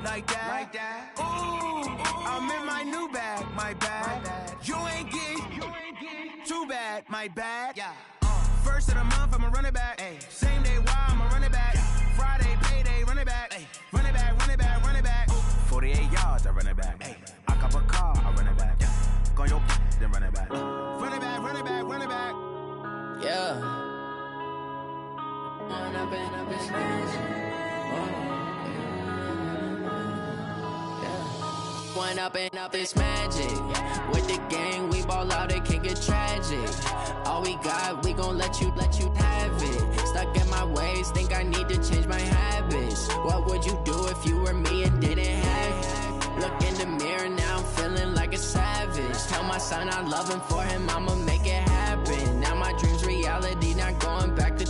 like that. Ooh, I'm in my new bag, my bad. You ain't getting too bad, my bad. Yeah. First of the month, I'ma run it back. Ay. Same day, why I'ma run it back. Friday, payday, run it back. Ay. Run it back, run it back, run it back. 48 yards, I run it back. Ay. I cop a car, I run it back. Go on your then run it back. Run it back, run it back, run it back. Yeah. Run up and it's One up and up, it's magic. With the gang, we ball out, it can get tragic. All we got, we gon' let you have it. Stuck in my ways, think I need to change my habits. What would you do if you were me and didn't have it? Look in the mirror, now I'm feeling like a savage. Tell my son I love him, for him I'ma make it happen. Now my dream's reality, not going back to.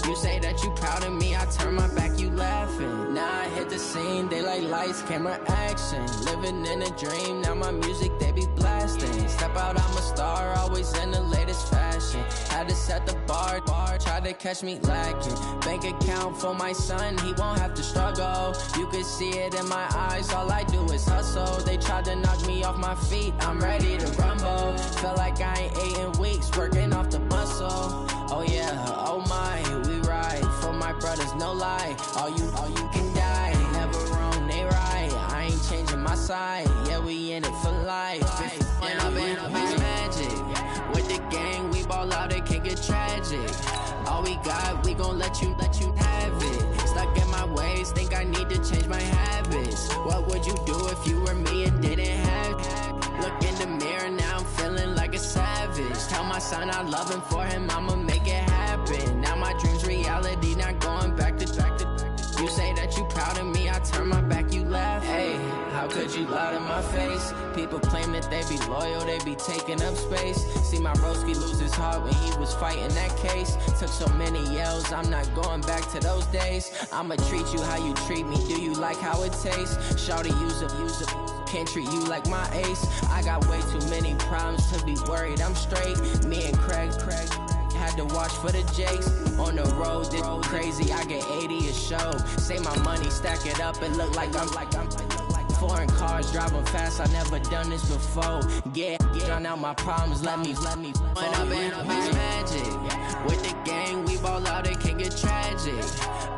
You say that you proud of me, I turn my back, you laughing. Now I hit the scene, they like lights, camera, action. Living in a dream, now my music, they be blasting. Step out, I'm a star, always in the latest fashion. Had to set the bar, try to catch me lacking. Bank account for my son, he won't have to struggle. You can see it in my eyes, all I do is hustle. They tried to knock me off my feet, I'm ready to rumble. Felt like I ain't ate in weeks, working off the muscle. Oh yeah, oh my, we ride for my brothers, no lie. All you can die, never wrong, they right. I ain't changing my side, yeah, we in it for life. And I've been it's magic. With the gang, we ball out, it can get tragic. All we got, we gon' let you have it. Stuck in my ways, think I need to change my habits. What would you do if you were me and didn't have it? Look in the mirror, now I'm feeling like a savage. Tell my son I love him, for him I'ma make it happen. Now my dream's reality, not going back to. You say that you proud of me, I turn my back, you laugh. Hey, how could you lie to my face? People claim that they be loyal, they be taking up space. See my broski lose his heart when he was fighting that case. Took so many yells, I'm not going back to those days. I'ma treat you how you treat me, do you like how it tastes? Shawty, use up, can't treat you like my ace. I got way too many problems to be worried, I'm straight. Me and Craig had to watch for the Jakes. On the road, this crazy, I get 80 a show. Say my money, stack it up, and look like I'm foreign cars, driving fast, I never done this before. Yeah, drown out my problems, let me When I've been it's magic. With the gang, we ball out, it can get tragic.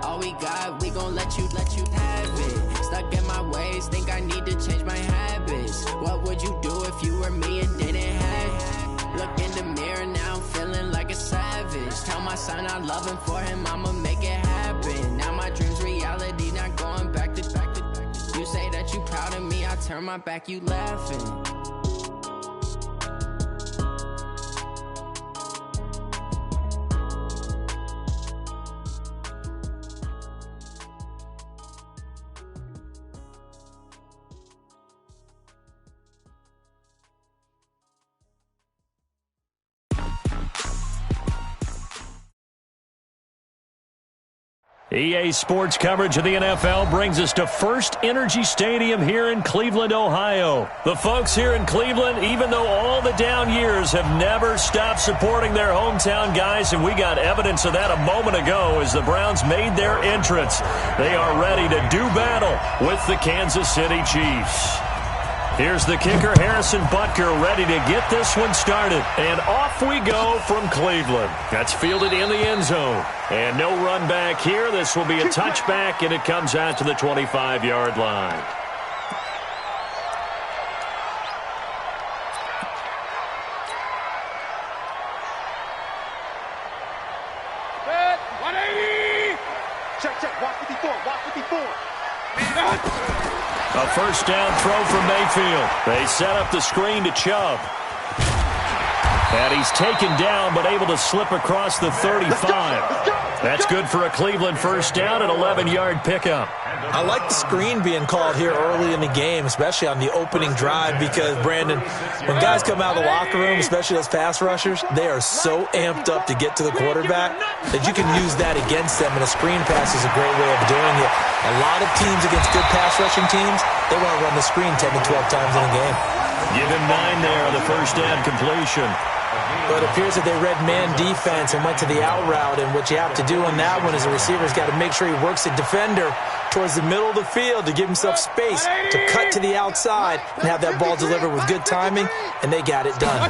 All we got, we gon' let you have it. Stuck in my ways, think I need to change my habits. What would you do if you were me and didn't have it? Look in the mirror, now I'm feeling like a savage. Tell my son I love him, for him I'ma make it happen. Now my dream's reality, not going back to. You say that you proud of me, I turn my back, you laughing. EA Sports coverage of the NFL brings us to First Energy Stadium here in Cleveland, Ohio. The folks here in Cleveland, even though all the down years, have never stopped supporting their hometown guys, and we got evidence of that a moment ago as the Browns made their entrance. They are ready to do battle with the Kansas City Chiefs. Here's the kicker, Harrison Butker, ready to get this one started. And off we go from Cleveland. That's fielded in the end zone. And no run back here. This will be a touchback, and it comes out to the 25-yard line. Red, 180! Check, walk 54. A first down throw from Mayfield. They set up the screen to Chubb. And he's taken down but able to slip across the 35. That's good for a Cleveland first down, an 11-yard pickup. I like the screen being called here early in the game, especially on the opening drive, because, Brandon, when guys come out of the locker room, especially those pass rushers, they are so amped up to get to the quarterback that you can use that against them, and a screen pass is a great way of doing it. A lot of teams against good pass rushing teams, they want to run the screen 10 to 12 times in a game. Give him 9 there on the first down completion. But it appears that they read man defense and went to the out route, and what you have to do on that one is the receiver's got to make sure he works the defender towards the middle of the field to give himself space to cut to the outside and have that ball delivered with good timing, and they got it done.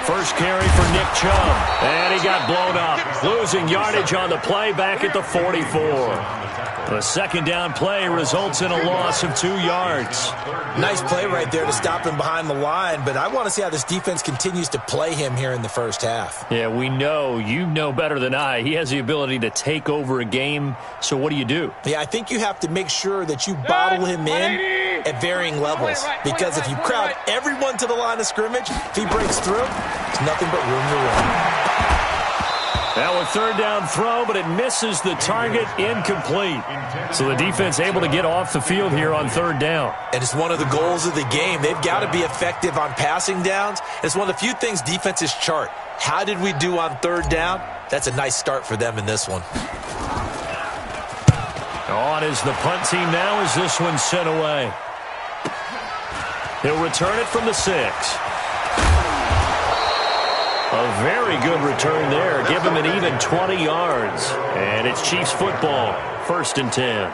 First carry for Nick Chubb, and he got blown up. Losing yardage on the play back at the 44. The second down play results in a loss of 2 yards. Nice play right there to stop him behind the line, but I want to see how this defense continues to play him here in the first half. Yeah, we know. You know better than I. He has the ability to take over a game, so what do? Yeah, I think you have to make sure that you bottle him in at varying levels, because if you crowd everyone to the line of scrimmage, if he breaks through, there's nothing but room to run. Now a third down throw, but it misses the target, incomplete. So the defense able to get off the field here on third down. And it's one of the goals of the game. They've got to be effective on passing downs. It's one of the few things defenses chart. How did we do on third down? That's a nice start for them in this one. On is the punt team now as this one's sent away. He'll return it from the 6. A very good return there. Give him an even 20 yards. And it's Chiefs football. 1st and 10.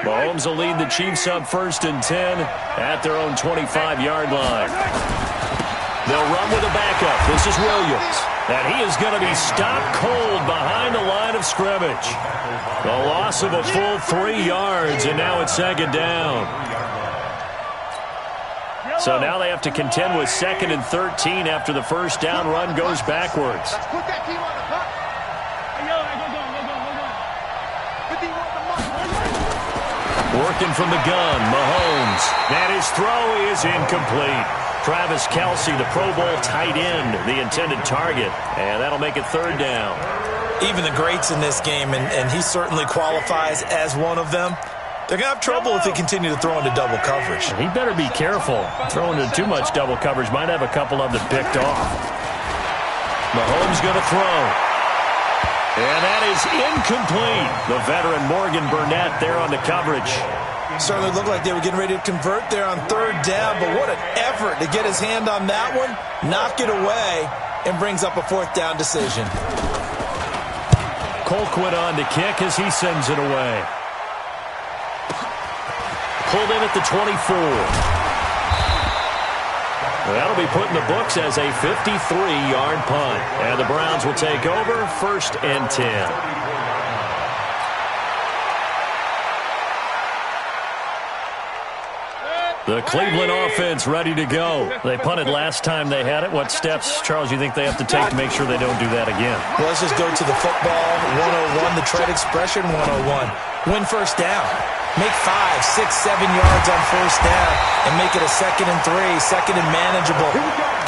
Mahomes will lead the Chiefs up 1st and 10 at their own 25-yard line. They'll run with a backup. This is Williams. And he is going to be stopped cold behind the line of scrimmage. The loss of a full 3 yards, and now it's 2nd down. So now they have to contend with 2nd and 13 after the first down run goes backwards. Working from the gun, Mahomes. And his throw is incomplete. Travis Kelce, the Pro Bowl tight end, the intended target. And that'll make it 3rd down. Even the greats in this game, and he certainly qualifies as one of them, they're going to have trouble if they continue to throw into double coverage. He better be careful. Throwing into too much double coverage might have a couple of them picked off. Mahomes going to throw. And that is incomplete. The veteran Morgan Burnett there on the coverage. Certainly looked like they were getting ready to convert there on 3rd down, but what an effort to get his hand on that one, knock it away, and brings up a 4th down decision. Colquitt on to kick as he sends it away. Pulled in at the 24. That'll be put in the books as a 53-yard punt. And the Browns will take over 1st and 10. The Cleveland offense ready to go. They punted last time they had it. What steps, Charles, you think they have to take to make sure they don't do that again? Well, let's just go to the football 101, the trade expression 101. Win 1st down. Make 5, 6, 7 yards on 1st down and make it a 2nd and 3, 2nd and manageable.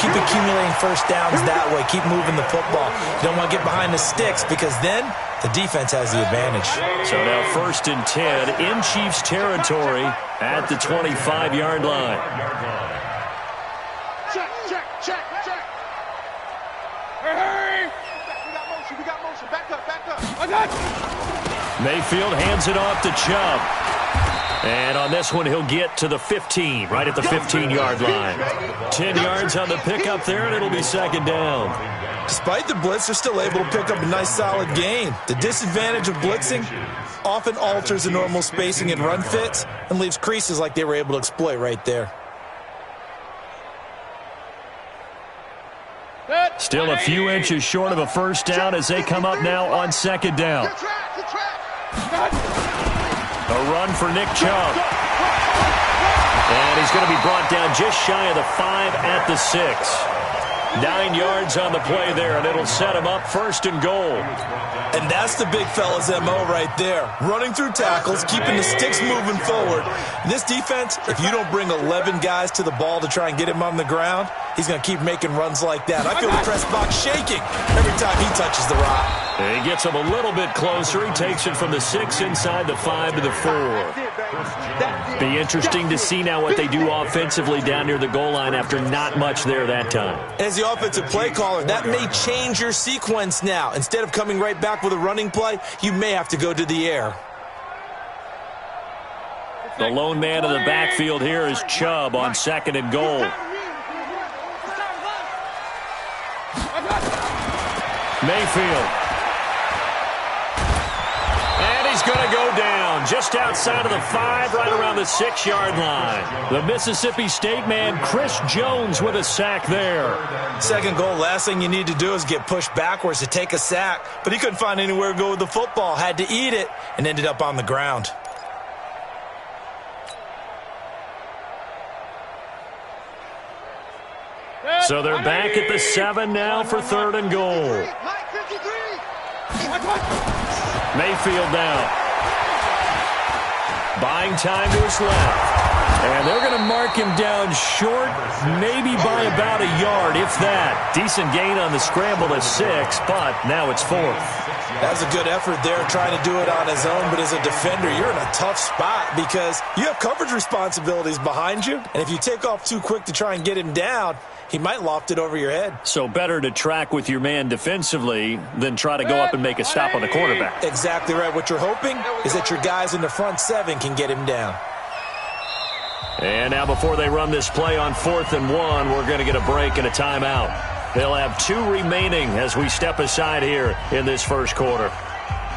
Keep accumulating 1st downs that way. Keep moving the football. You don't want to get behind the sticks because then the defense has the advantage. So now 1st and 10 in Chiefs territory at the 25-yard line. Check. Hey! We got motion. Back up. I got you. Mayfield hands it off to Chubb. And on this one, he'll get to the 15, right at the 15-yard line. 10 yards on the pickup there, and it'll be 2nd down. Despite the blitz, they're still able to pick up a nice, solid gain. The disadvantage of blitzing often alters the normal spacing and run fits and leaves creases like they were able to exploit right there. Still a few inches short of a 1st down as they come up now on 2nd down. A run for Nick Chubb. And he's going to be brought down just shy of the 5 at the 6. 9 yards on the play there, and it'll set him up 1st and goal. And that's the big fella's MO right there. Running through tackles, keeping the sticks moving forward. This defense, if you don't bring 11 guys to the ball to try and get him on the ground, he's going to keep making runs like that. I feel the press box shaking every time he touches the rock. And he gets him a little bit closer. He takes it from the 6 inside the 5 to the 4. Be interesting to see now what they do offensively down near the goal line after not much there that time. As the offensive play caller, that may change your sequence now. Instead of coming right back with a running play, you may have to go to the air. The lone man in the backfield here is Chubb on 2nd and goal. Mayfield. And he's going to go down just outside of the 5, right around the 6-yard line. The Mississippi State man, Chris Jones, with a sack there. 2nd goal, last thing you need to do is get pushed backwards to take a sack. But he couldn't find anywhere to go with the football, had to eat it, and ended up on the ground. So they're back at the 7 now for 3rd and goal. Mayfield now. Buying time to his left. And they're going to mark him down short, maybe by about a yard, if that. Decent gain on the scramble to 6, but now it's 4th. That was a good effort there, trying to do it on his own. But as a defender, you're in a tough spot because you have coverage responsibilities behind you. And if you take off too quick to try and get him down, he might loft it over your head. So better to track with your man defensively than try to go up and make a stop on the quarterback. Exactly right. What you're hoping is that your guys in the front 7 can get him down. And now before they run this play on 4th and 1, we're going to get a break and a timeout. They'll have 2 remaining as we step aside here in this first quarter.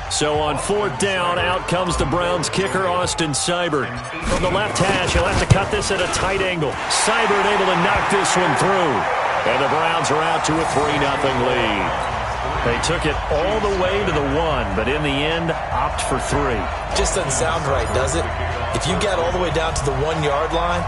So on 4th down, out comes the Browns kicker, Austin Seibert. From the left hash, he'll have to cut this at a tight angle. Seibert able to knock this one through. And the Browns are out to a 3-0 lead. They took it all the way to the 1, but in the end, opt for 3. Just doesn't sound right, does it? If you get all the way down to the 1-yard line,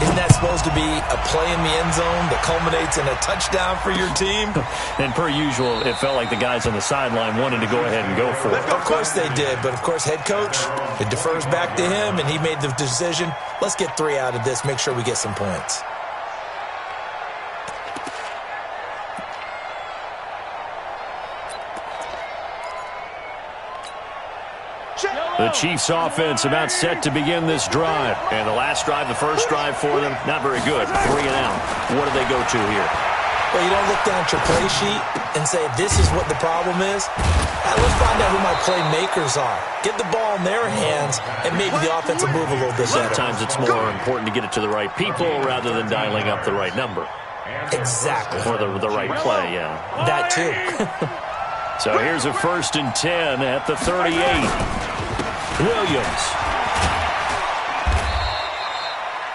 isn't that supposed to be a play in the end zone that culminates in a touchdown for your team? And per usual, it felt like the guys on the sideline wanted to go ahead and go for it. Of course they did, but of course head coach, it defers back to him, and he made the decision, let's get 3 out of this, make sure we get some points. The Chiefs offense about set to begin this drive. And the last drive, the first drive for them, not very good. 3 and out. What do they go to here? Well, you don't look down at your play sheet and say, this is what the problem is. Let's find out who my playmakers are. Get the ball in their hands, and maybe the offense will move a little bit better. Sometimes it's more important to get it to the right people rather than dialing up the right number. Exactly. Or the right play, yeah. That too. So here's a 1st and 10 at the 38. Williams.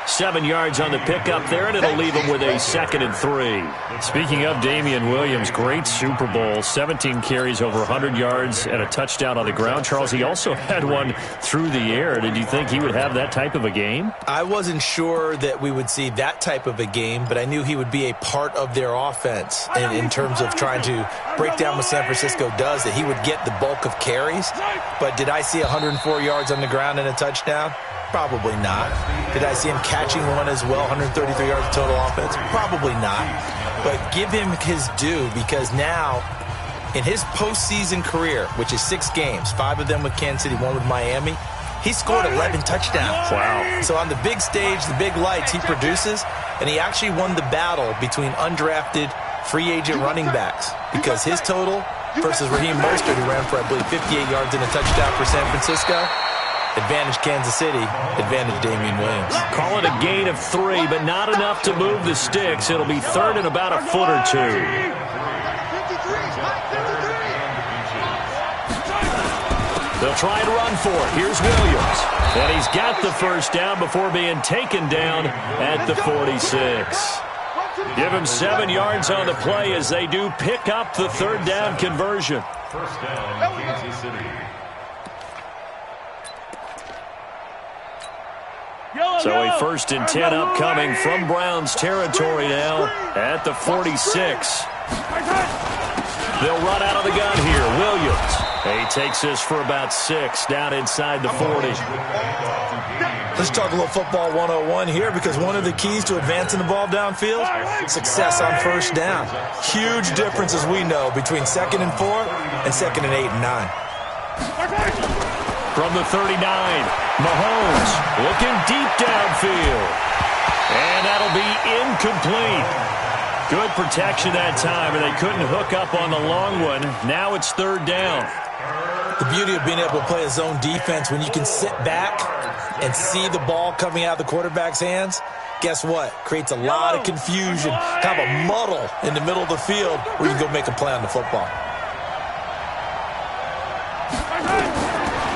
7 yards on the pickup there, and it'll leave him with a 2nd and 3. Speaking of Damian Williams, great Super Bowl, 17 carries, over 100 yards, and a touchdown on the ground. Charles, he also had one through the air. Did you think he would have that type of a game? I wasn't sure that we would see that type of a game, but I knew he would be a part of their offense in terms of trying to break down what San Francisco does, that he would get the bulk of carries. But did I see 104 yards on the ground and a touchdown? Probably not. Did I see him catching one as well, 133 yards of total offense? Probably not. But give him his due, because now, in his postseason career, which is 6 games, 5 of them with Kansas City, 1 with Miami, he scored 11 touchdowns. Wow. So on the big stage, the big lights, he produces, and he actually won the battle between undrafted free agent running backs, because his total versus Raheem Mostert, who ran for, I believe, 58 yards and a touchdown for San Francisco, advantage Kansas City, advantage Damian Williams. Call it a gain of 3, but not enough to move the sticks. It'll be 3rd and about a foot or 2. They'll try and run for it. Here's Williams. And he's got the first down before being taken down at the 46. Give him 7 yards on the play as they do pick up the 3rd down conversion. First down, Kansas City. So a 1st and 10 upcoming from Browns territory now at the 46. They'll run out of the gun here. Williams. He takes this for about 6 down inside the 40. Let's talk a little football 101 here, because one of the keys to advancing the ball downfield, success on 1st down. Huge difference, as we know, between 2nd and 4 and 2nd and 8 and 9. From the 39, Mahomes looking deep downfield. And that'll be incomplete. Good protection that time, and they couldn't hook up on the long one. Now it's third down. The beauty of being able to play a zone defense when you can sit back and see the ball coming out of the quarterback's hands, guess what? Creates a lot of confusion, kind of a muddle in the middle of the field where you can go make a play on the football.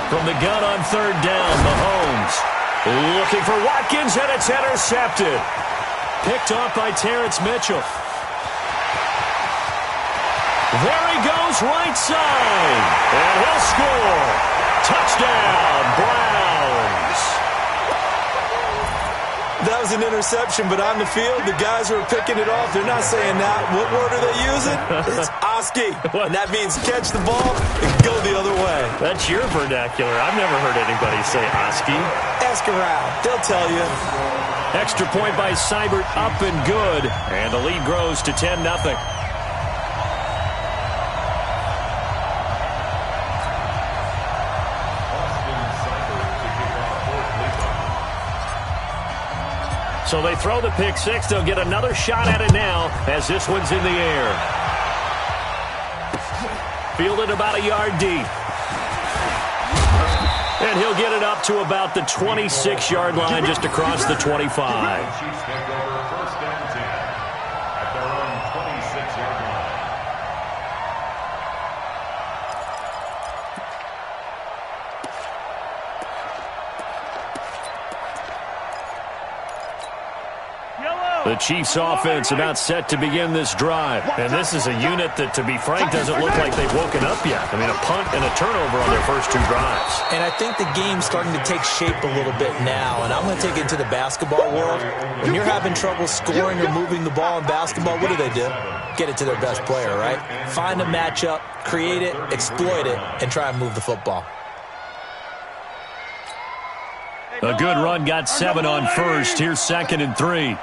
From the gun on third down, Mahomes looking for Watkins, and it's intercepted. Picked off by Terrence Mitchell. There he goes, right side. And he'll score. Touchdown, Browns. That was an interception, but on the field, the guys who are picking it off, they're not saying that. What word are they using? It's Oski. And that means catch the ball and go the other way. That's your vernacular. I've never heard anybody say Oski. Ask around. They'll tell you. Extra point by Seibert, up and good. And the lead grows to 10-0. So they throw the pick six. They'll get another shot at it now as this one's in the air. Fielded about a yard deep. And he'll get it up to about the 26-yard line, just across the 25. The Chiefs offense about set to begin this drive. And this is a unit that, to be frank, doesn't look like they've woken up yet. I mean, a punt and a turnover on their first two drives. And I think the game's starting to take shape a little bit now. And I'm going to take it into the basketball world. When you're having trouble scoring or moving the ball in basketball, what do? Get it to their best player, right? Find a matchup, create it, exploit it, and try and move the football. A good run, got 7 on first. Here's 2nd and 3.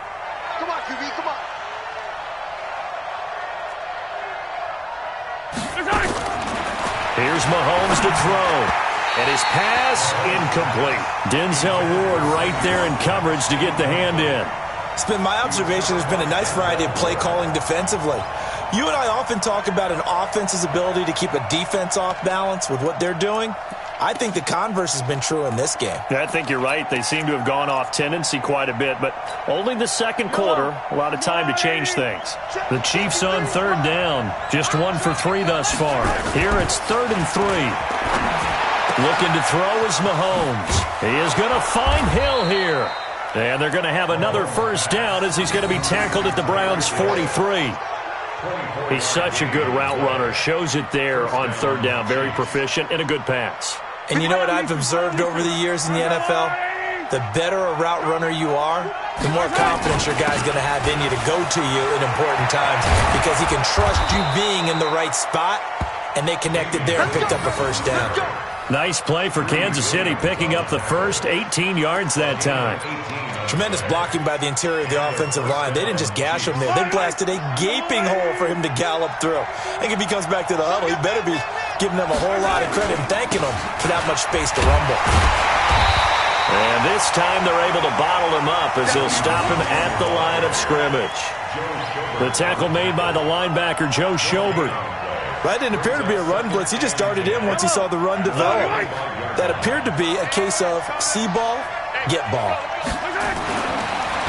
Here's Mahomes to throw. And his pass incomplete. Denzel Ward right there in coverage to get the hand in. It's been my observation there's been a nice variety of play calling defensively. You and I often talk about an offense's ability to keep a defense off balance with what they're doing. I think the converse has been true in this game. Yeah, I think you're right. They seem to have gone off tendency quite a bit, but only the second quarter, a lot of time to change things. The Chiefs on third down, just 1 for 3 thus far. Here it's 3rd and 3. Looking to throw is Mahomes. He is going to find Hill here. And they're going to have another first down as he's going to be tackled at the Browns' 43. He's such a good route runner. Shows it there on third down. Very proficient and a good pass. And you know what I've observed over the years in the NFL? The better a route runner you are, the more confidence your guy's going to have in you to go to you in important times because he can trust you being in the right spot, and they connected there and picked up a first down. Nice play for Kansas City, picking up the first 18 yards that time. Tremendous blocking by the interior of the offensive line. They didn't just gash him there. They blasted a gaping hole for him to gallop through. I think if he comes back to the huddle, he better be giving them a whole lot of credit and thanking them for that much space to rumble. And this time they're able to bottle him up as they'll stop him at the line of scrimmage. The tackle made by the linebacker, Joe Schobert. That didn't appear to be a run blitz. He just darted in once he saw the run develop. That appeared to be a case of see ball, get ball.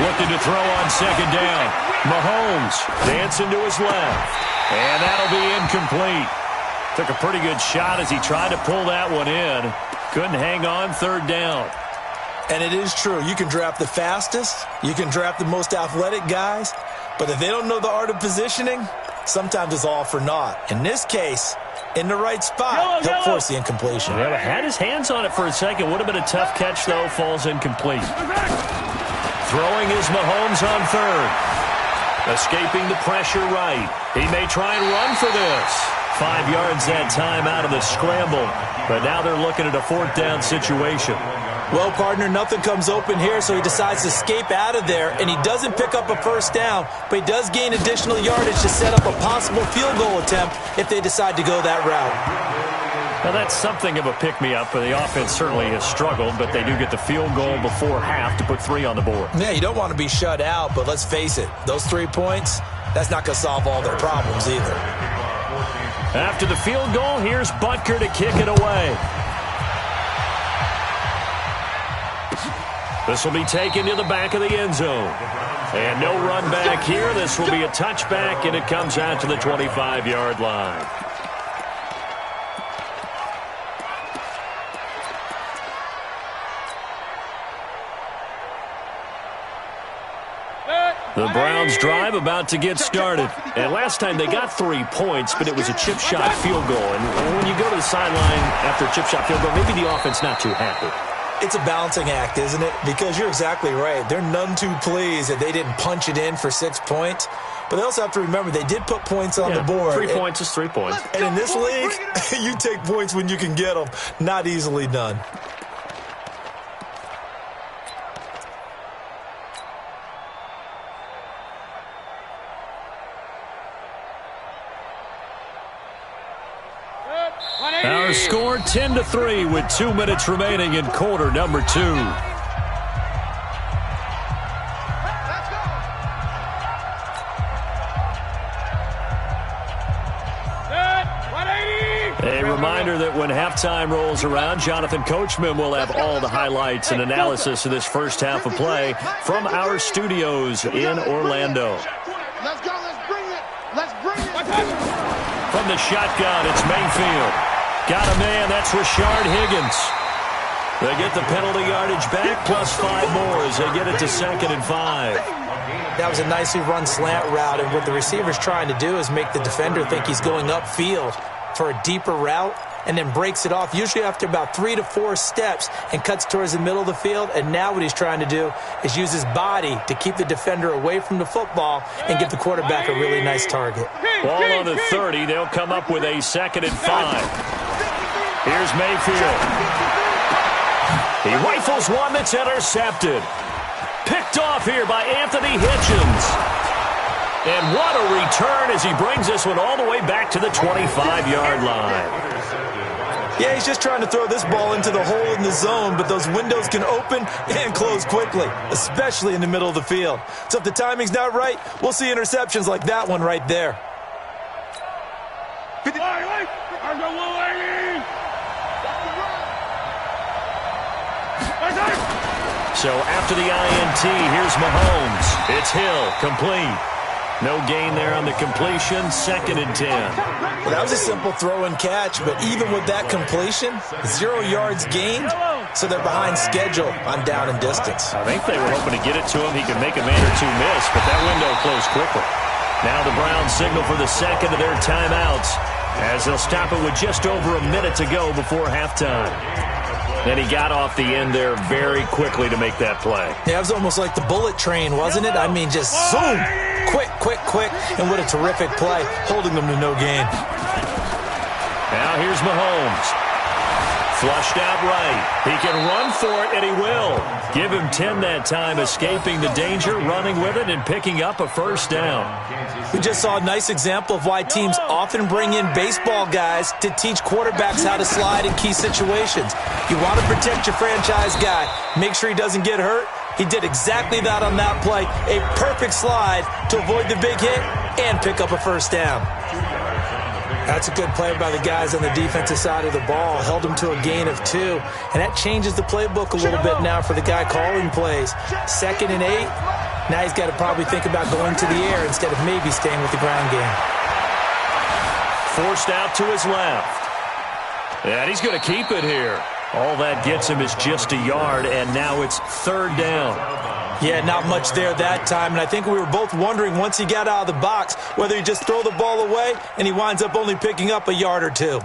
Looking to throw on second down. Mahomes dancing to his left. And that'll be incomplete. Took a pretty good shot as he tried to pull that one in. Couldn't hang on third down. And it is true. You can draft the fastest. You can draft the most athletic guys. But if they don't know the art of positioning, sometimes it's all for naught. In this case, in the right spot, help force the incompletion. Yeah, had his hands on it for a second. Would have been a tough catch, though. Falls incomplete. Throwing is Mahomes on third. Escaping the pressure right. He may try and run for this. 5 yards that time out of the scramble. But now they're looking at a fourth down situation. Well, partner, nothing comes open here, so he decides to escape out of there, and he doesn't pick up a first down, but he does gain additional yardage to set up a possible field goal attempt if they decide to go that route. Now, that's something of a pick-me-up. The offense certainly has struggled, but they do get the field goal before half to put 3 on the board. Yeah, you don't want to be shut out, but let's face it, those 3 points, that's not going to solve all their problems either. After the field goal, here's Butker to kick it away. This will be taken to the back of the end zone. And no run back here. This will be a touchback, and it comes out to the 25-yard line. The Browns drive about to get started. And last time they got 3 points, but it was a chip shot field goal. And when you go to the sideline after a chip shot field goal, maybe the offense not too happy. It's a balancing act, isn't it? Because you're exactly right. They're none too pleased that they didn't punch it in for 6 points. But they also have to remember they did put points on the board. 3 points is 3 points. And in this league, you take points when you can get them. Not easily done. Our score 10-3 with 2 minutes remaining in quarter number 2. A reminder that when halftime rolls around, Jonathan Coachman will have all the highlights and analysis of this first half of play from our studios in Orlando. Let's go. Let's bring it. Let's bring it. From the shotgun, it's Mayfield. Got a man, that's Rashard Higgins. They get the penalty yardage back, plus 5 more as they get it to 2nd and 5. That was a nicely run slant route, and what the receiver's trying to do is make the defender think he's going upfield for a deeper route, and then breaks it off, usually after about 3 to 4 steps, and cuts towards the middle of the field. And now what he's trying to do is use his body to keep the defender away from the football and give the quarterback a really nice target. Ball on the 30. They'll come up with a 2nd and 5. Here's Mayfield. He rifles one that's intercepted. Picked off here by Anthony Hitchens. And what a return as he brings this one all the way back to the 25-yard line. Yeah, he's just trying to throw this ball into the hole in the zone, but those windows can open and close quickly, especially in the middle of the field. So if the timing's not right, we'll see interceptions like that one right there. So after the INT, here's Mahomes. It's Hill, complete. No gain there on the completion, 2nd and 10. Well, that was a simple throw and catch, but even with that completion, 0 yards gained, so they're behind schedule on down and distance. I think they were hoping to get it to him. He could make a man or 2 miss, but that window closed quickly. Now the Browns signal for the 2nd of their timeouts as they'll stop it with just over a minute to go before halftime. And he got off the end there very quickly to make that play. Yeah, it was almost like the bullet train, wasn't it? I mean, just zoom. Quick, quick, quick. And what a terrific play, holding them to no gain. Now here's Mahomes. Flushed out right. He can run for it, and he will. Give him 10 that time, escaping the danger, running with it, and picking up a 1st down. We just saw a nice example of why teams often bring in baseball guys to teach quarterbacks how to slide in key situations. You want to protect your franchise guy. Make sure he doesn't get hurt. He did exactly that on that play. A perfect slide to avoid the big hit and pick up a 1st down. That's a good play by the guys on the defensive side of the ball. Held them to a gain of 2. And that changes the playbook a little bit now for the guy calling plays. 2nd and 8. Now he's got to probably think about going to the air instead of maybe staying with the ground game. Forced out to his left. And he's going to keep it here. All that gets him is just a yard, and now it's 3rd down. Yeah, not much there that time, and I think we were both wondering once he got out of the box whether he just throw the ball away and he winds up only picking up a yard or 2.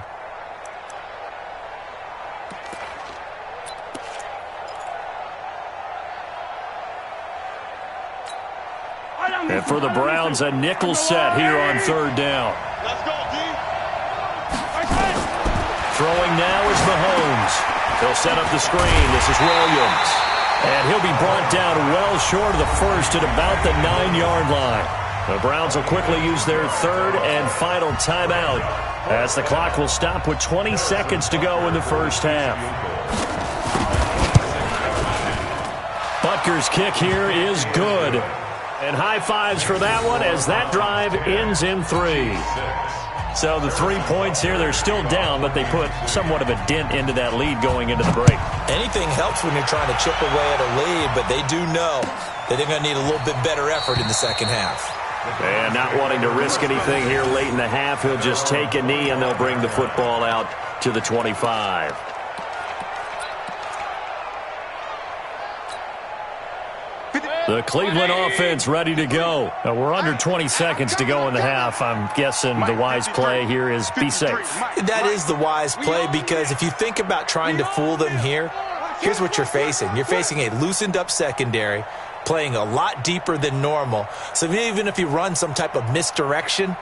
And for the Browns, a nickel set here on 3rd down. Let's go, D. Throwing now is Mahomes. He'll set up the screen. This is Williams. And he'll be brought down well short of the 1st at about the 9-yard line. The Browns will quickly use their third and final timeout as the clock will stop with 20 seconds to go in the first half. Butker's kick here is good. And high fives for that one as that drive ends in 3. So the 3 points here, they're still down, but they put somewhat of a dent into that lead going into the break. Anything helps when you're trying to chip away at a lead, but they do know that they're going to need a little bit better effort in the second half. And not wanting to risk anything here late in the half, he'll just take a knee and they'll bring the football out to the 25. The Cleveland offense ready to go. We're under 20 seconds to go in the half. I'm guessing the wise play here is be safe. That is the wise play because if you think about trying to fool them here, here's what you're facing. You're facing a loosened up secondary, playing a lot deeper than normal. So even if you run some type of misdirection,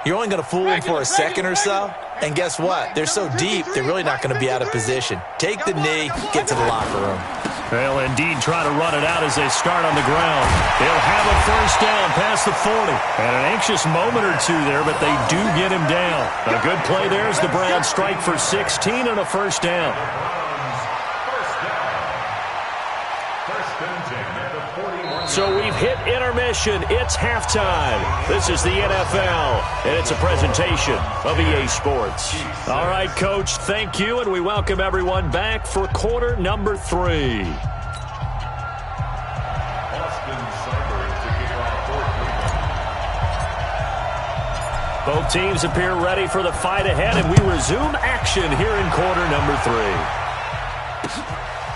you're only going to fool them for a second or so. And guess what? They're so deep, they're really not going to be out of position. Take the knee, get to the locker room. They'll indeed try to run it out as they start on the ground. They'll have a first down past the 40. And an anxious moment or two there, but they do get him down. A good play there as the Browns strike for 16 and a first down. So we've hit intermission. It's halftime. This is the NFL, and it's a presentation of EA Sports. All right, Coach, thank you, and we welcome everyone back for quarter number 3. Both teams appear ready for the fight ahead, and we resume action here in quarter number 3.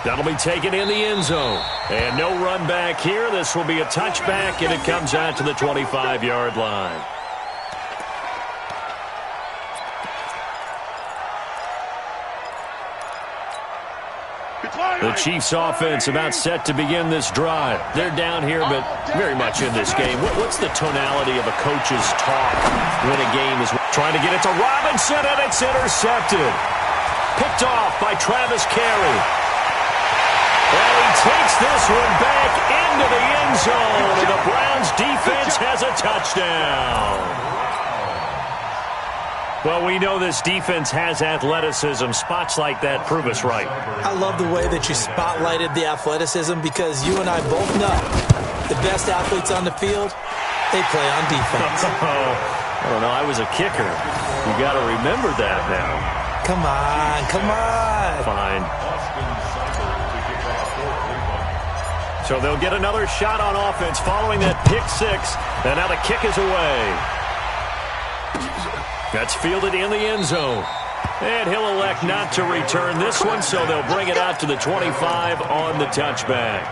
That'll be taken in the end zone. And no run back here. This will be a touchback, and it comes out to the 25-yard line. The Chiefs offense about set to begin this drive. They're down here, but very much in this game. What's the tonality of a coach's talk when a game is trying to get it to Robinson, and it's intercepted. Picked off by Travis Carey. And he takes this one back into the end zone, and the Browns defense has a touchdown. Well, we know this defense has athleticism. Spots like that prove us right. I love the way that you spotlighted the athleticism because you and I both know the best athletes on the field, they play on defense. I don't know. I was a kicker. You got to remember that now. Come on, come on. Fine. So they'll get another shot on offense following that pick 6. And now the kick is away. That's fielded in the end zone. And he'll elect not to return this one, so they'll bring it out to the 25 on the touchback.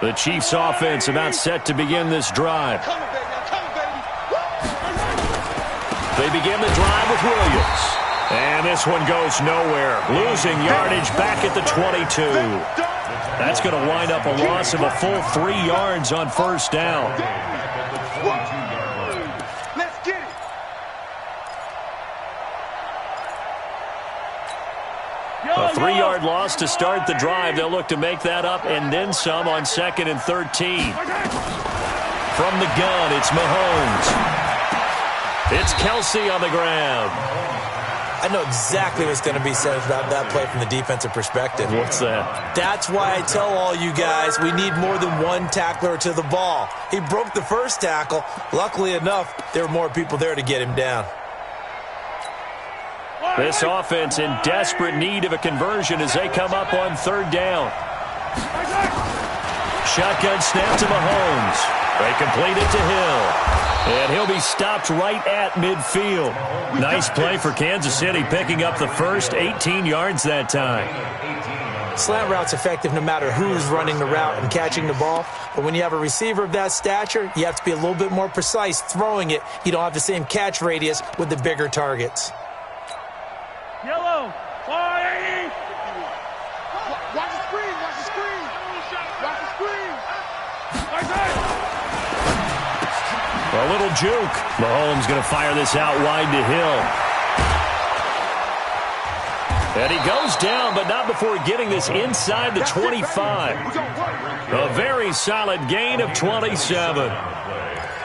The Chiefs offense about set to begin this drive. They begin the drive with Williams. And this one goes nowhere. Losing yardage back at the 22. That's going to wind up a loss of a full 3 yards on first down. Let's get it. A 3-yard loss to start the drive. They'll look to make that up and then some on 2nd and 13. From the gun, it's Mahomes. It's Kelsey on the ground. I know exactly what's going to be said about that play from the defensive perspective. What's that? That's why I tell all you guys we need more than one tackler to the ball. He broke the first tackle. Luckily enough, there were more people there to get him down. This offense in desperate need of a conversion as they come up on 3rd down. Shotgun snap to Mahomes. They complete it to Hill. And he'll be stopped right at midfield. Nice play for Kansas City, picking up the first 18 yards that time. Slant route's effective no matter who's running the route and catching the ball. But when you have a receiver of that stature, you have to be a little bit more precise throwing it. You don't have the same catch radius with the bigger targets. Yellow. 480. Watch the screen. Watch the screen. Watch the screen. A little juke. Mahomes going to fire this out wide to Hill. And he goes down, but not before getting this inside the 25. A very solid gain of 27.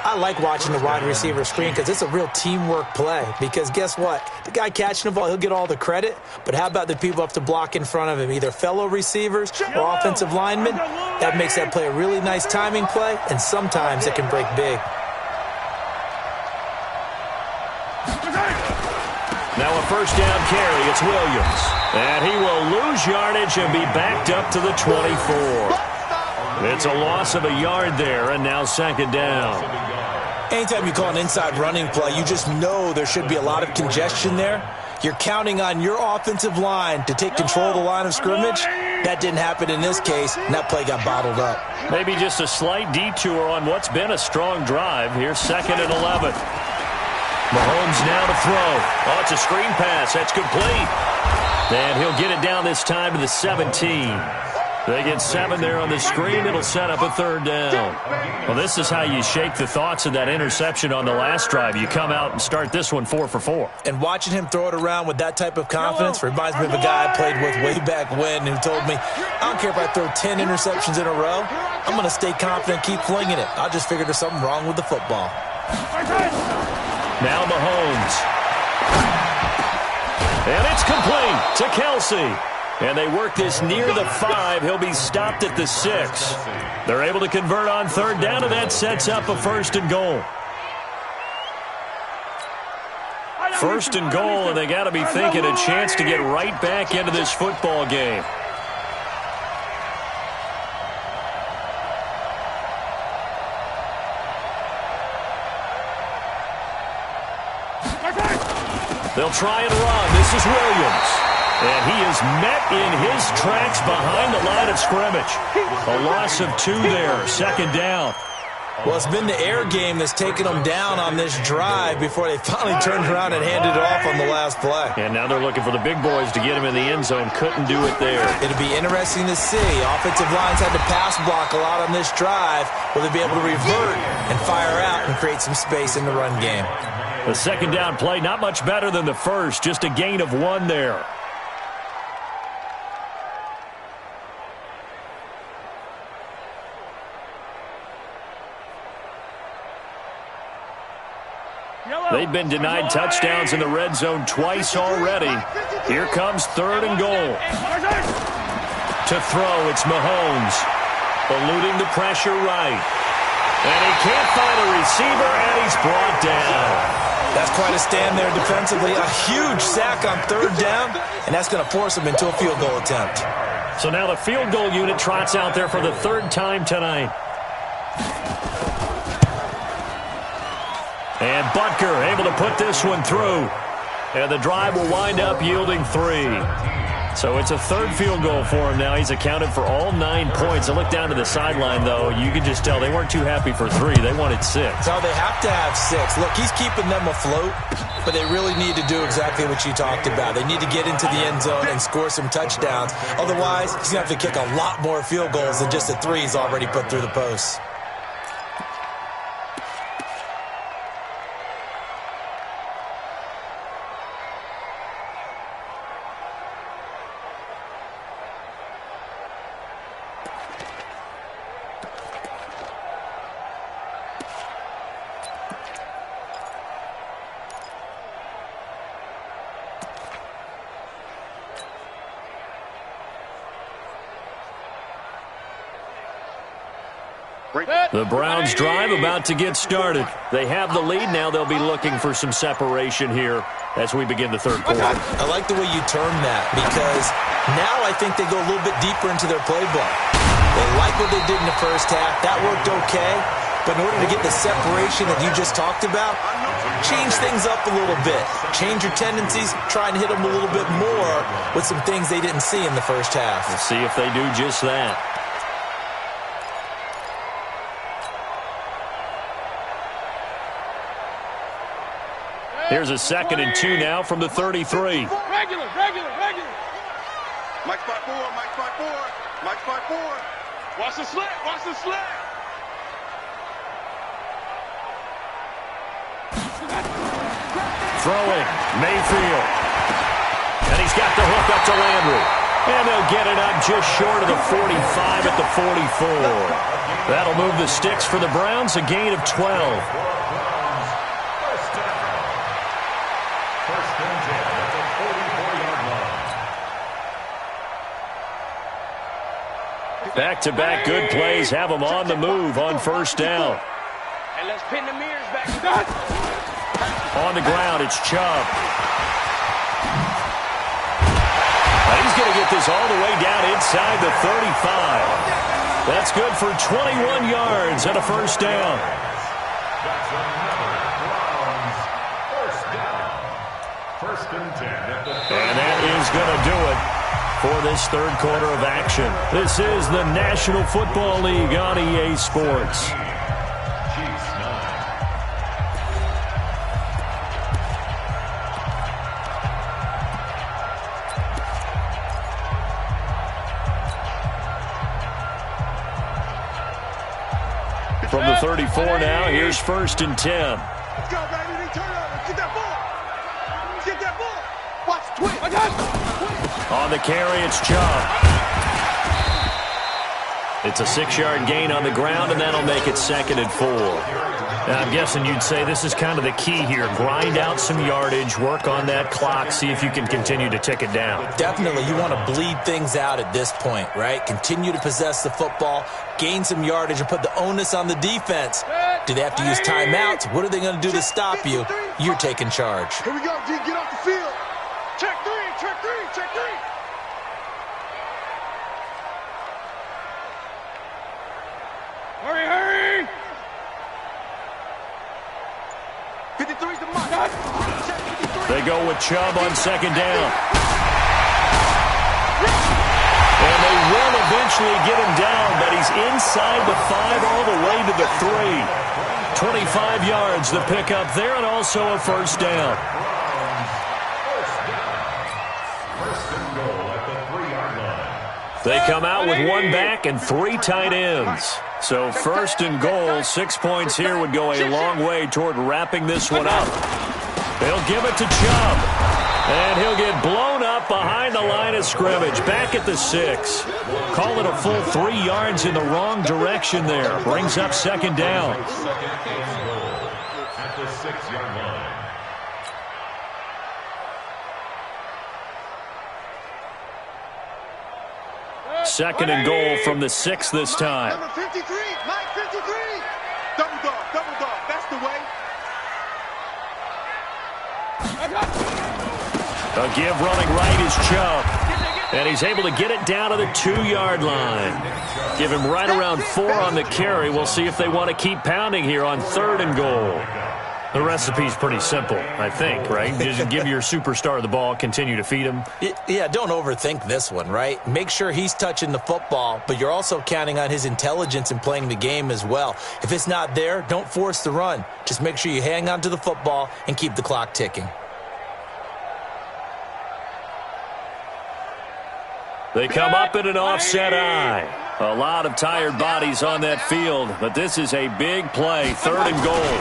I like watching the wide receiver screen because it's a real teamwork play. Because guess what? The guy catching the ball, he'll get all the credit. But how about the people up to block in front of him, either fellow receivers or offensive linemen? That makes that play a really nice timing play, and sometimes it can break big. Now a first down carry. It's Williams. And he will lose yardage and be backed up to the 24. It's a loss of a yard there, and now second down. Anytime you call an inside running play, you just know there should be a lot of congestion there. You're counting on your offensive line to take control of the line of scrimmage. That didn't happen in this case, and that play got bottled up. Maybe just a slight detour on what's been a strong drive. Here's 2nd and 11. Mahomes now to throw. Oh, it's a screen pass. That's complete. And he'll get it down this time to the 17. They get 7 there on the screen. It'll set up a third down. Well, this is how you shake the thoughts of that interception on the last drive. You come out and start this one 4 for 4. And watching him throw it around with that type of confidence reminds me of a guy I played with way back when who told me, I don't care if I throw 10 interceptions in a row. I'm going to stay confident, keep flinging it. I just figured there's something wrong with the football. Now Mahomes. And it's complete to Kelsey. And they work this near the 5. He'll be stopped at the 6. They're able to convert on third down, and that sets up a 1st and goal. 1st and goal, and they got to be thinking a chance to get right back into this football game. They'll try and run. This is Williams. And he is met in his tracks behind the line of scrimmage. A loss of 2 there. 2nd down. Well, it's been the air game that's taken them down on this drive before they finally turned around and handed it off on the last play. And now they're looking for the big boys to get him in the end zone. Couldn't do it there. It'll be interesting to see. Offensive lines had to pass block a lot on this drive. Will they be able to revert and fire out and create some space in the run game? The 2nd down play, not much better than the first. Just a gain of 1 there. They've been denied touchdowns in the red zone twice already. Here comes 3rd and goal. To throw, it's Mahomes. Eluding the pressure right. And he can't find a receiver, and he's brought down. That's quite a stand there defensively. A huge sack on 3rd down, and that's going to force him into a field goal attempt. So now the field goal unit trots out there for the 3rd time tonight. And Butker able to put this one through. And the drive will wind up yielding 3. So it's a 3rd field goal for him now. He's accounted for all 9 points. I look down to the sideline, though. You can just tell they weren't too happy for 3. They wanted 6. No, they have to have 6. Look, he's keeping them afloat, but they really need to do exactly what you talked about. They need to get into the end zone and score some touchdowns. Otherwise, he's going to have to kick a lot more field goals than just the 3 he's already put through the posts. The Browns drive about to get started. They have the lead. Now they'll be looking for some separation here as we begin the 3rd quarter. I like the way you term that because now I think they go a little bit deeper into their playbook. They like what they did in the first half. That worked okay. But in order to get the separation that you just talked about, change things up a little bit. Change your tendencies. Try and hit them a little bit more with some things they didn't see in the first half. We'll see if they do just that. Here's a 2nd and 2 now from the 33. Regular. Mike 5-4, Mike 5-4, Mike 5-4. Watch the slant. Throwing, Mayfield. And he's got the hook up to Landry. And they'll get it up just short of the 45 at the 44. That'll move the sticks for the Browns, a gain of 12. Back-to-back good plays have them on the move on first down. And let's pin the mirrors back. On the ground, it's Chubb. He's going to get this all the way down inside the 35. That's good for 21 yards and a first down. And that is going to do it for this third quarter of action. This is the National Football League on EA Sports. From the 34 now, here's 1st and 10. Let's go, baby. Turn over. Get that ball. Get that ball. Watch, twitch. I got it. On the carry, it's Chubb. It's a 6-yard gain on the ground, and that'll make it 2nd and 4. Now, I'm guessing you'd say this is kind of the key here. Grind out some yardage, work on that clock, see if you can continue to tick it down. Definitely, you want to bleed things out at this point, right? Continue to possess the football, gain some yardage, and put the onus on the defense. Do they have to use timeouts? What are they going to do to stop you? You're taking charge. Here we go, D. Get off the field. Check three, check three, check three. Hurry, hurry. 53's the mark. They go with Chubb on 2nd down. And they will eventually get him down, but he's inside the 5 all the way to the 3. 25 yards the pickup there, and also a first down. They come out with 1 back and 3 tight ends. So 1st and goal, 6 points here would go a long way toward wrapping this one up. They'll give it to Chubb. And he'll get blown up behind the line of scrimmage, back at the 6. Call it a full 3 yards in the wrong direction there. Brings up 2nd down. At the 6-yard line. Second and goal from the 6 this time. Number 53, Mike 53. Double dog, that's the way. A give running right is Chubb. And he's able to get it down to the 2-yard line. Give him right around 4 on the carry. We'll see if they want to keep pounding here on 3rd and goal. The recipe's pretty simple, I think, right? Just give your superstar the ball, continue to feed him. Yeah, don't overthink this one, right? Make sure he's touching the football, but you're also counting on his intelligence in playing the game as well. If it's not there, don't force the run. Just make sure you hang on to the football and keep the clock ticking. They come up in an offset eye. A lot of tired bodies on that field, but this is a big play, 3rd and goal.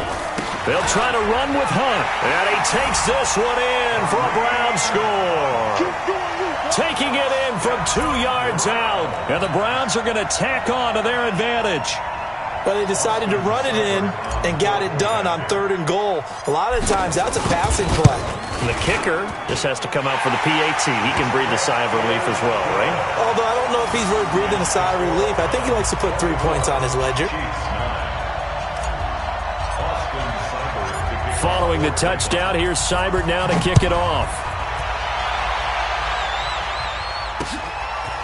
They'll try to run with Hunt, and he takes this one in for a Brown score. Taking it in from 2 yards out, and the Browns are going to tack on to their advantage. But they decided to run it in and got it done on 3rd and goal. A lot of times, that's a passing play. And the kicker just has to come out for the PAT. He can breathe a sigh of relief as well, right? Although I don't know if he's really breathing a sigh of relief. I think he likes to put 3 points on his ledger. Following the touchdown, here's Seibert now to kick it off.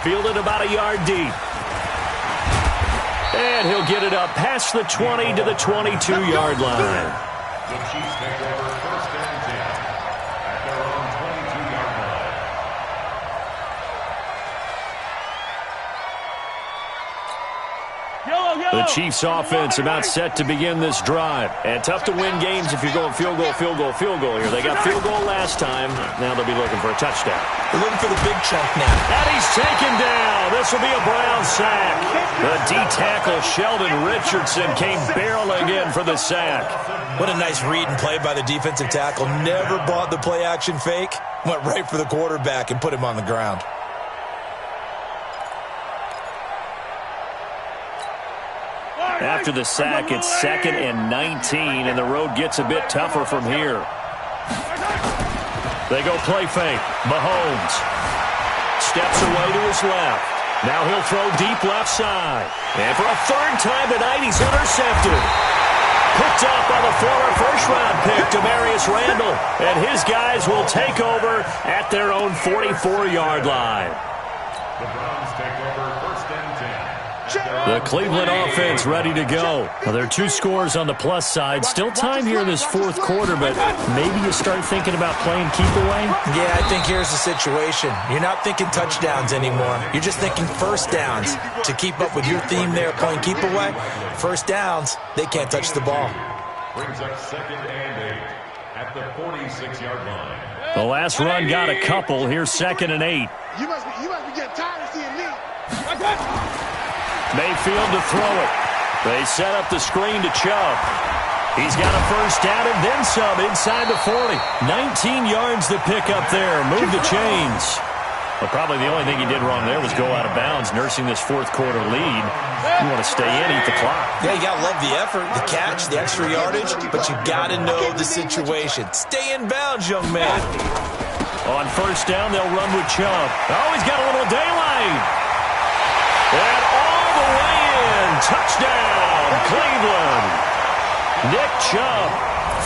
Fielded about a yard deep. And he'll get it up past the 20 to the 22-yard line. The Chiefs take over 1st and 10 at their own 22-yard line. The Chiefs offense about set to begin this drive. And tough to win games if you're going field goal here. They got field goal last time. Now they'll be looking for a touchdown. They're looking for the big chunk now. And he's taken down. This will be a Brown sack. The D-tackle Sheldon Richardson came barreling in for the sack. What a nice read and play by the defensive tackle. Never bought the play-action fake. Went right for the quarterback and put him on the ground. After the sack, it's 2nd and 19, and the road gets a bit tougher from here. They go play fake. Mahomes steps away to his left. Now he'll throw deep left side. And for a 3rd time tonight, he's intercepted. Picked up by the former first-round pick, Demarius Randall. And his guys will take over at their own 44-yard line. The Browns take over 1st and 10. The Cleveland offense ready to go. Well, there are 2 scores on the plus side. Still time here in this 4th quarter, but maybe you start thinking about playing keep away? Yeah, I think here's the situation. You're not thinking touchdowns anymore. You're just thinking first downs. To keep up with your theme there, playing keep away, first downs, they can't touch the ball. Brings up 2nd and 8 at the 46-yard line. The last run got a couple. Here's 2nd and 8. You must be getting tired of seeing me. Mayfield to throw it. They set up the screen to Chubb. He's got a first down and then some inside the 40. 19 yards to pick up there. Move the chains. Well, probably the only thing he did wrong there was go out of bounds, nursing this 4th quarter lead. You want to stay in, eat the clock. Yeah, you got to love the effort, the catch, the extra yardage, but you got to know the situation. Stay in bounds, young man. On first down, they'll run with Chubb. Oh, he's got a little daylight. And all the way in. Touchdown, Cleveland. Nick Chubb,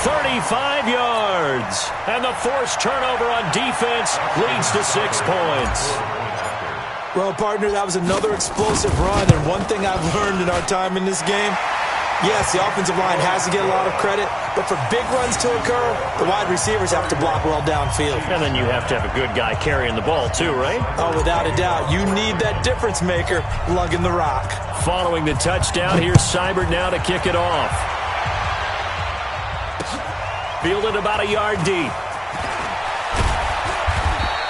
35 yards. And the forced turnover on defense leads to 6 points. Well, partner, that was another explosive run, and one thing I've learned in our time in this game, yes, the offensive line has to get a lot of credit, but for big runs to occur, the wide receivers have to block well downfield. And then you have to have a good guy carrying the ball too, right? Oh, without a doubt. You need that difference maker lugging the rock. Following the touchdown, here's Seibert now to kick it off. Fielded about a yard deep.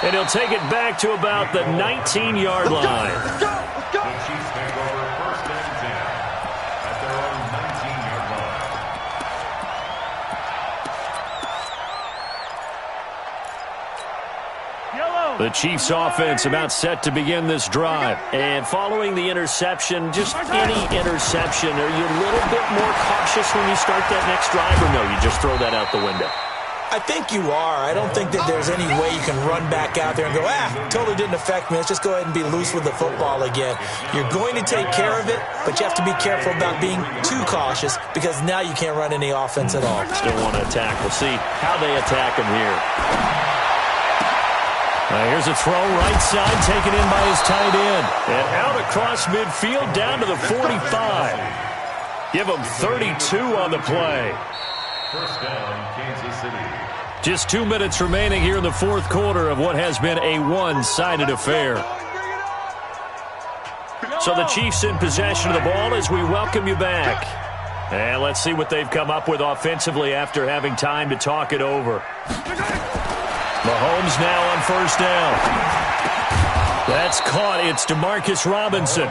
And he'll take it back to about the 19-yard line. The Chiefs take over 1st and 10 at their own 19-yard line. The Chiefs offense about set to begin this drive. And following the interception, just any interception, are you a little bit more cautious when you start that next drive, or no, you just throw that out the window? I think you are. I don't think that there's any way you can run back out there and go, totally didn't affect me. Let's just go ahead and be loose with the football again. You're going to take care of it, but you have to be careful about being too cautious because now you can't run any offense at all. Still want to attack. We'll see how they attack him here. Here's a throw right side taken in by his tight end. And out across midfield down to the 45. Give him 32 on the play. First down, Kansas City. Just 2 minutes remaining here in the 4th quarter of what has been a one-sided affair. So the Chiefs in possession of the ball as we welcome you back. And let's see what they've come up with offensively after having time to talk it over. Mahomes now on first down. That's caught. It's Demarcus Robinson.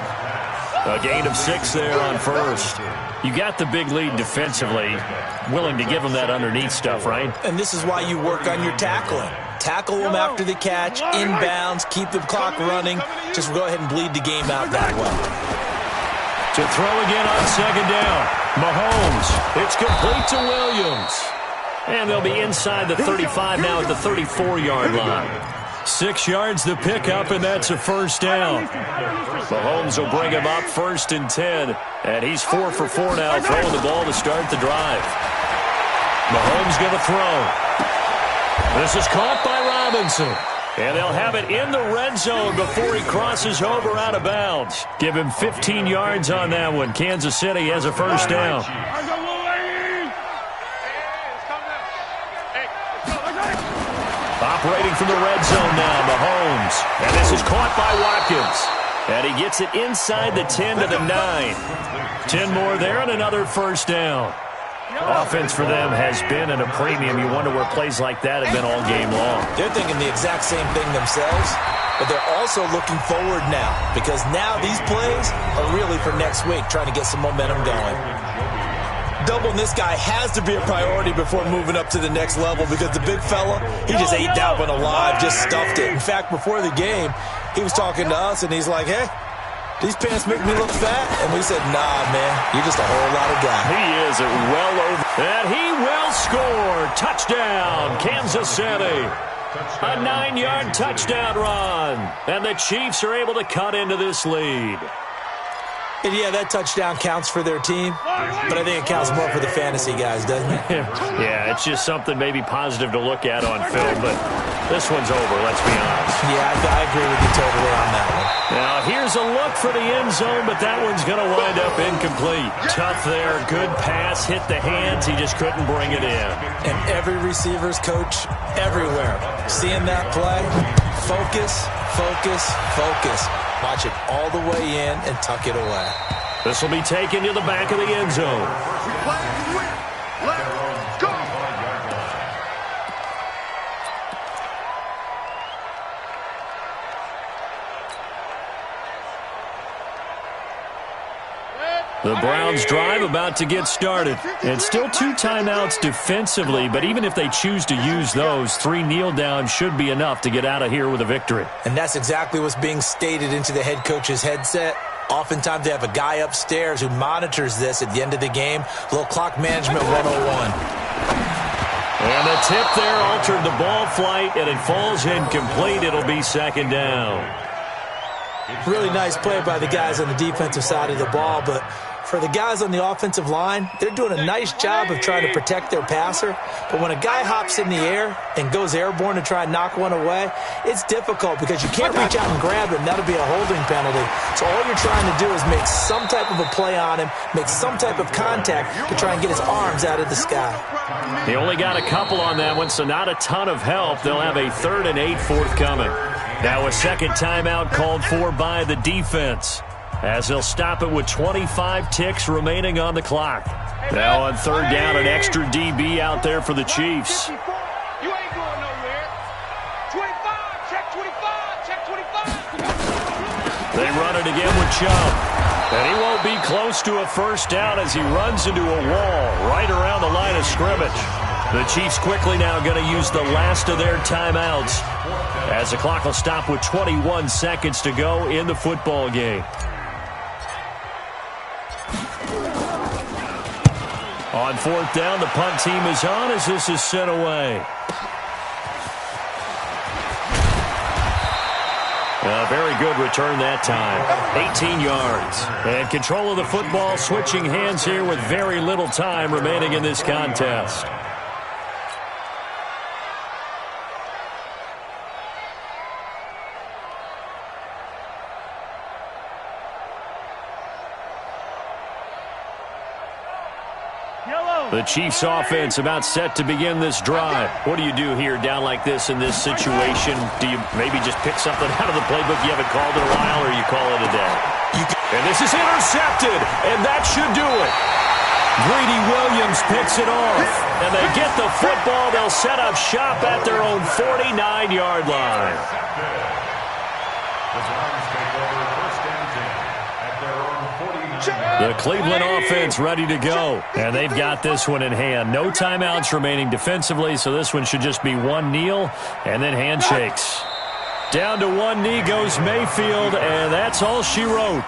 A gain of 6 there on first. You got the big lead defensively. Willing to give them that underneath stuff, right? And this is why you work on your tackling. Tackle them after the catch, inbounds, keep the clock running. Just go ahead and bleed the game out that way. To throw again on second down. Mahomes. It's complete to Williams. And they'll be inside the 35 now at the 34-yard line. 6 yards to pick up, and that's a first down. Mahomes will bring him up 1st and 10. And he's 4 for 4 now, throwing the ball to start the drive. Mahomes going to throw. This is caught by Robinson. And they'll have it in the red zone before he crosses over out of bounds. Give him 15 yards on that one. Kansas City has a first down. Operating from the red zone now, Mahomes. And this is caught by Watkins. And he gets it inside the 10 to the 9. 10 more there and another first down. Offense for them has been at a premium. You wonder where plays like that have been all game long. They're thinking the exact same thing themselves, but they're also looking forward now because now these plays are really for next week, trying to get some momentum going. doubling this guy has to be a priority before moving up to the next level because the big fella, he just ate that one alive, just stuffed it. In fact, before the game, he was talking to us, and he's like, hey, these pants make me look fat? And we said, nah, man, you're just a whole lot of guy. He is well over. And he will score. Touchdown, Kansas City. A 9-yard touchdown run. And the Chiefs are able to cut into this lead. And yeah, that touchdown counts for their team, but I think it counts more for the fantasy guys, doesn't it? Yeah, it's just something maybe positive to look at on film, but this one's over, let's be honest. Yeah, I agree with you totally on that one. Now, here's a look for the end zone, but that one's going to wind up incomplete. Tough there, good pass, hit the hands, he just couldn't bring it in. And every receiver's coach everywhere, seeing that play, focus, focus, focus. Watch it all the way in and tuck it away. This will be taken to the back of the end zone. Let's go! The Browns' drive about to get started. And still 2 timeouts defensively, but even if they choose to use those, 3 kneel downs should be enough to get out of here with a victory. And that's exactly what's being stated into the head coach's headset. Oftentimes they have a guy upstairs who monitors this at the end of the game. Little clock management 101. And the tip there altered the ball flight, and it falls incomplete. It'll be second down. Really nice play by the guys on the defensive side of the ball, but for the guys on the offensive line, they're doing a nice job of trying to protect their passer. But when a guy hops in the air and goes airborne to try and knock one away, it's difficult because you can't reach out and grab him. That'll be a holding penalty. So all you're trying to do is make some type of a play on him, make some type of contact to try and get his arms out of the sky. He only got a couple on that one, so not a ton of help. They'll have a 3rd and 8 forthcoming. Now a second timeout called for by the defense, as they'll stop it with 25 ticks remaining on the clock. Now on 3rd down, an extra DB out there for the Chiefs. You ain't going nowhere. 25, check 25, check 25. They run it again with Chubb. And he won't be close to a first down as he runs into a wall right around the line of scrimmage. The Chiefs quickly now going to use the last of their timeouts, as the clock will stop with 21 seconds to go in the football game. On 4th down, the punt team is on as this is sent away. A very good return that time. 18 yards. And control of the football switching hands here with very little time remaining in this contest. The Chiefs offense about set to begin this drive. What do you do here down like this in this situation? Do you maybe just pick something out of the playbook you haven't called in a while, or you call it a day? And this is intercepted, and that should do it. Greedy Williams picks it off, and they get the football. They'll set up shop at their own 49-yard line. The Cleveland offense ready to go, and they've got this one in hand. No timeouts remaining defensively, so this one should just be one kneel and then handshakes. Down to one knee goes Mayfield, and that's all she wrote.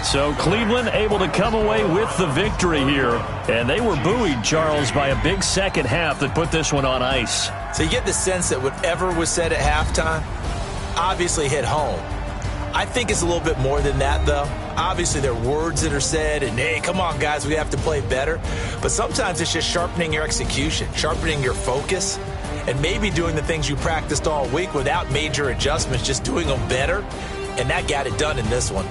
So Cleveland able to come away with the victory here, and they were buoyed, Charles, by a big second half that put this one on ice. So you get the sense that whatever was said at halftime obviously hit home. I think it's a little bit more than that, though. Obviously, there are words that are said, and, hey, come on, guys, we have to play better. But sometimes it's just sharpening your execution, sharpening your focus, and maybe doing the things you practiced all week without major adjustments, just doing them better, and that got it done in this one.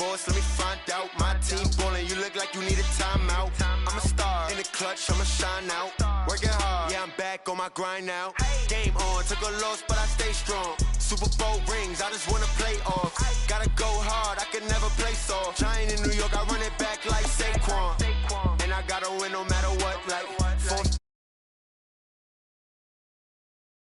horse, let me find out. My team ballin', you look like you need a timeout. I'm a star, in the clutch, I'ma shine out. Working hard, yeah, I'm back on my grind now. Game on, took a loss, but I stay strong. Super Bowl rings, I just wanna play off. Gotta go hard, I can never play soft. Giant in New York, I run it back like Saquon. And I gotta win no matter what, like fourth